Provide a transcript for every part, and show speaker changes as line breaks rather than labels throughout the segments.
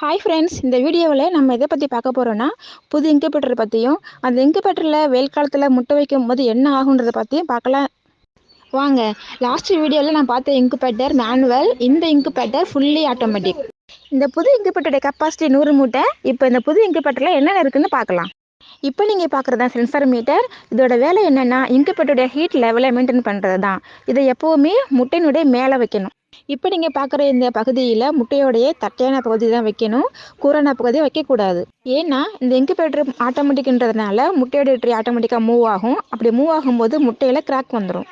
Hi friends, இந்த வீடியோவில் நம்ம எதை பற்றி பார்க்க போகிறோன்னா புது இன்குபேட்டர் பற்றியும் அந்த இன்குபேட்டரில் வெயில் காலத்தில் முட்டை வைக்கும் போது என்ன ஆகுன்றதை பற்றியும் பார்க்கலாம் வாங்க. லாஸ்ட் வீடியோவில் நான் பார்த்த இன்குபேட்டர் மேனுவல், இந்த இன்குபேட்டர் ஃபுல்லி ஆட்டோமேட்டிக். இந்த புது இன்குபேட்டருடைய கெப்பாசிட்டி 100 மூட்டை. இப்போ இந்த புது இன்குபேட்டரில் என்னென்ன இருக்குதுன்னு பார்க்கலாம். இப்போ நீங்கள் பார்க்குறது தான் சென்சார் மீட்டர். இதோட வேலை என்னென்னா இன்குபேட்டருடைய ஹீட் லெவலை மெயின்டைன் பண்ணுறது தான். இதை எப்போவுமே முட்டையினுடைய மேலே வைக்கணும். இப்போ நீங்கள் பார்க்குற இந்த பகுதியில் முட்டையோடைய தட்டையான பகுதி தான் வைக்கணும், கூரான பகுதியை வைக்கக்கூடாது. ஏன்னா இந்த இன்குபேட்டர் ஆட்டோமேட்டிக்ன்றதுனால முட்டையோட ட்ரீ ஆட்டோமேட்டிக்காக மூவ் ஆகும். அப்படி மூவ் ஆகும்போது முட்டையில் கிராக் வந்துடும்.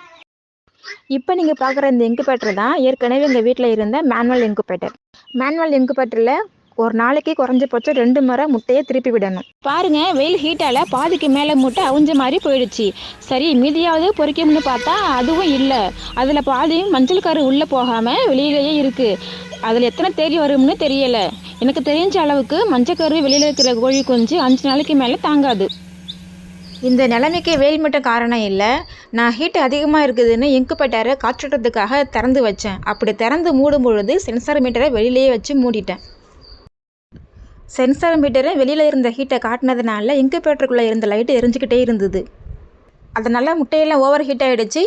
இப்போ நீங்கள் பார்க்குற இந்த இன்குபேட்டர் தான் ஏற்கனவே எங்கள் வீட்டில் இருந்த மேனுவல் இன்குபேட்டர். மேனுவல் இன்குபேட்டரில் ஒரு நாளைக்கு குறைஞ்சபட்சம் 2 முறை முட்டையை திருப்பி விடணும். பாருங்க, வெயில் ஹீட்டால் பாதிக்கு மேலே முட்டை அவிஞ்ச மாதிரி போயிடுச்சு. சரி, மீதியாவது பொரிக்கும்னு பார்த்தா அதுவும் இல்லை. அதில் பாதியும் மஞ்சள் கரு உள்ளே போகாமல் வெளியிலேயே இருக்குது. அதில் எத்தனை தேடி வரும்னு தெரியலை. எனக்கு தெரிஞ்ச அளவுக்கு மஞ்சள் கரு வெளியில் இருக்கிற கோழி குஞ்சு 5 நாளைக்கு மேலே தாங்காது. இந்த நிலைமைக்கு வெயில் மட்டும் காரணம் இல்லை. நான் ஹீட் அதிகமாக இருக்குதுன்னு இன்குபேட்டரை காற்றோட்டத்துக்காக திறந்து வச்சேன். அப்படி திறந்து மூடும் பொழுது சென்சார் மீட்டரை வெளியிலேயே வச்சு மூடிட்டேன். சென்சார் மீட்டரை வெளியில் இருந்த ஹீட்டை காட்டினதுனால இன்குபேட்டருக்குள்ளே இருந்த லைட்டு எரிஞ்சிக்கிட்டே இருந்தது. அதனால் முட்டையெல்லாம் ஓவர் ஹீட் ஆகிடுச்சு.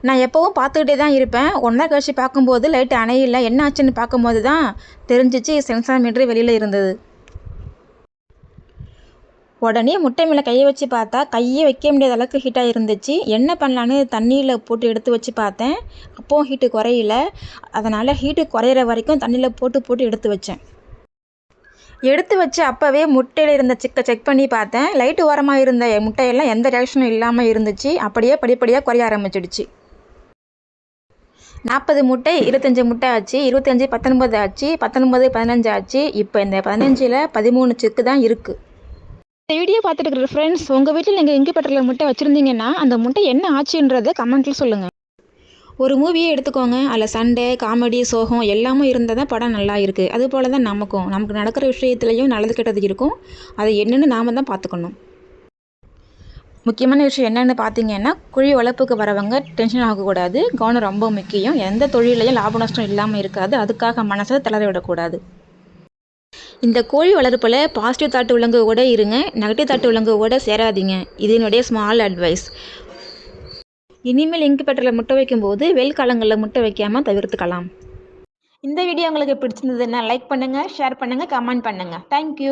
நான் எப்போவும் பார்த்துக்கிட்டே தான் இருப்பேன். ஒன்றா கழிச்சு பார்க்கும்போது லைட்டு அணையில்லை. என்ன ஆச்சுன்னு பார்க்கும்போது தான் தெரிஞ்சிச்சு சென்சார் மீட்டர் வெளியில் இருந்தது. உடனே முட்டை மேலே கையை வச்சு பார்த்தா கையை வைக்க முடியாத அளவுக்கு ஹீட்டாக இருந்துச்சு. என்ன பண்ணலான்னு தண்ணியில் போட்டு எடுத்து வச்சு பார்த்தேன். அப்போவும் ஹீட்டு குறையில. அதனால் ஹீட்டு குறையிற வரைக்கும் தண்ணியில் போட்டு எடுத்து வச்சேன். எடுத்து வச்சு அப்போவே முட்டையில் இருந்த சிக்கை செக் பண்ணி பார்த்தேன். லைட்டு ஓரமாக இருந்த முட்டையெல்லாம் எந்த ரியாக்ஷனும் இல்லாமல் இருந்துச்சு. அப்படியே படிப்படியாக குறைய ஆரம்பிச்சிடுச்சு. 40 முட்டை 25 முட்டை ஆச்சு, 25 19 ஆச்சு, 19 15 ஆச்சு. இப்போ இந்த 15ல் 13 சிக்கு தான் இருக்குது. இந்த வீடியோ பார்த்துட்டு இருக்கிற ஃப்ரெண்ட்ஸ், உங்கள் வீட்டில் நீங்கள் இன்குபேட்டரில் முட்டை வச்சுருந்தீங்கன்னா அந்த முட்டை என்ன ஆச்சுன்றதை கமெண்ட்டில் சொல்லுங்கள். ஒரு மூவியே எடுத்துக்கோங்க, அதில் சண்டை, காமெடி, சோகம் எல்லாமே இருந்தால் தான் படம் நல்லா இருக்குது. அதுபோல் தான் நமக்கு நடக்கிற விஷயத்துலையும் நல்லது கெட்டது இருக்கும். அது என்னென்னு நாம் தான் பார்த்துக்கணும். முக்கியமான விஷயம் என்னென்னு பார்த்தீங்கன்னா, கோழி வளர்ப்புக்கு வரவங்க டென்ஷன் ஆகக்கூடாது. கவனம் ரொம்ப முக்கியம். எந்த தொழிலையும் லாப நஷ்டம் இல்லாமல் இருக்காது. அதுக்காக மனசை தளர விடக்கூடாது. இந்த கோழி வளர்ப்பில் பாசிட்டிவ் தாட்டு உள்ளவங்க இருங்க, நெகட்டிவ் தாட்டு உள்ளவங்க சேராதீங்க. இது என்னுடைய ஸ்மால் அட்வைஸ். இனிமேல் இன்குபேட்டரில் முட்டை வைக்கும்போது வெயில் காலங்களில் முட்டை வைக்காமல் தவிர்த்துக்கலாம். இந்த வீடியோ உங்களுக்கு பிடிச்சிருந்ததுன்னா லைக் பண்ணுங்கள், ஷேர் பண்ணுங்கள், கமெண்ட் பண்ணுங்கள். தேங்க்யூ.